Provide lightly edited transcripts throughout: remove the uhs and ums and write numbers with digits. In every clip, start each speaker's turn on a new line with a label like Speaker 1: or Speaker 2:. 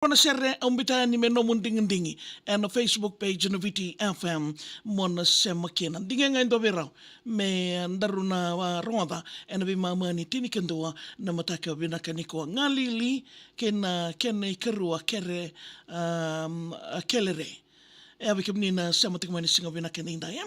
Speaker 1: Buonasera, umbitan ni meno munding-dingi and Facebook page no VitiFM mona semakina. Dinga nga indobera me daruna wa ronda and bi mamani tinikendua na mataka binakaniko ngalili kena ikarua kere kelere. Abi kemnina samatik mani singa binakanida ya.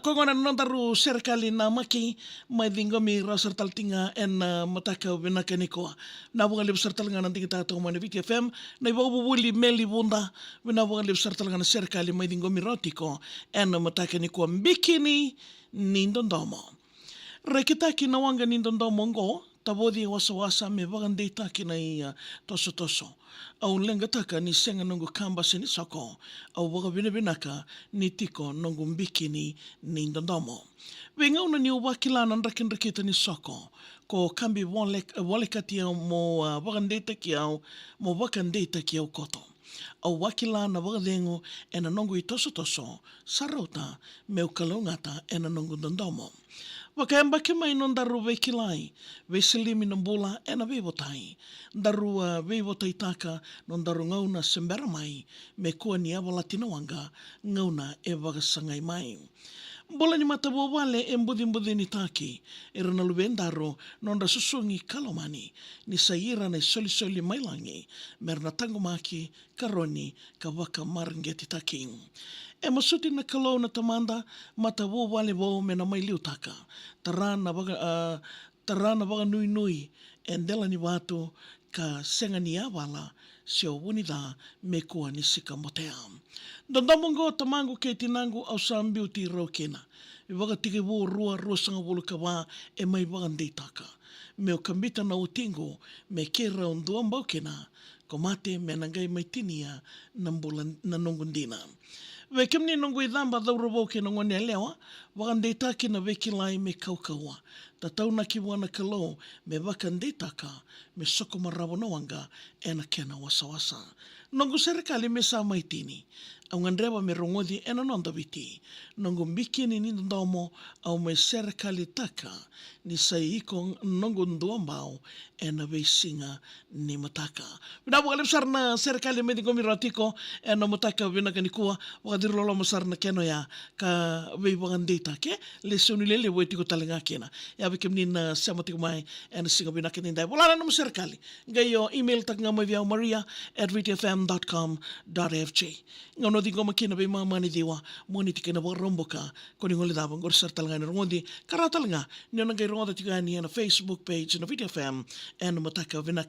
Speaker 1: Kongona nondaru Serekali Namaki mai dingo mi rasar taltinga en mataka binakaniko. Nabunga lib sartal nga nanti kita to mani VitiFM na Vakavuvuli Meli Vuda nabunga lib sartal nga Serekali mai dingo mi rotiko en mataka niko bikini nindodomo. Rekita kinawanga nindodomo ngo tabodi wasa me bagandita kinai toso. Au lenga taka ni senga nongo kamba sini soko. Au waga binaka ni tiko nongo bikini nindodomo. Wenga una ni wakilana nrakin ni soko. Ko kambi wale katia mo bagandita kiao mo bakandita kiao koto. Au wakilana wagadengo ena nongo i toso sarauta me ukalongata ena nongo dondomo. Wakayamba kemai non daru vekilai, veselimi non bola ena vevotai. Daru vevotai taka non daru ngauna sembera mai, me kua ni awa latinawanga ngauna e wagasangai mai. Bola ni matabo wale e mbudi ni taki, e rana luben daru non da susungi kalomani, ni saira na soli mailangi, merna tangomaki, karoni, ka waka marangeti taki. E masuti na kalau na tamanda matabo wale wo me na mai liutaka. Tarana baga nui endela ni watu ka senga ni awala sio wunida me kua ni sika motea. Dondomongo tamangu ke tinangu au sambiu ti rokena. I waga tike wo rua sanga wulu ka wa e mai waga ndeitaka. Me o kambita na utingo me ke raundua mbaukena ko mate me nangai mai tinia na nongundina. We kemni nongo I dhamba dhaura woke nongo ne lewa, wakandeitaki na vekilai me kaukaua. Ta tauna ki wana kalau me wakandeitaka me soko marabo na wanga ena kena wasa. Nongo Serekali me sa maitini. Au ngandrewa me rongodi ena nonda viti. Nongo bikini ni ndomo au me Serekali taka ni sai iko nongo nduambao ena vesinga ni mataka. Minabu kalipsar na Serekali me dingo mirotiko ena mataka vinaka nikua wakadirolo masar na keno ya ka veiwagandita ke lesoni lele wetiko talinga kena. Ya bikim na samatiko mai ena singa vinaka ninda. Wala na Serekali. Gayo email tak nga mai viau maria@vitifm.com.fj. Ngono di goma kina be mama ni diwa moni tikena boromboka koni ngoli dabang gorsar talanga ni rongondi karatal nga ni nangay rongoda tika ni na Facebook page na VitiFM and mataka vinaka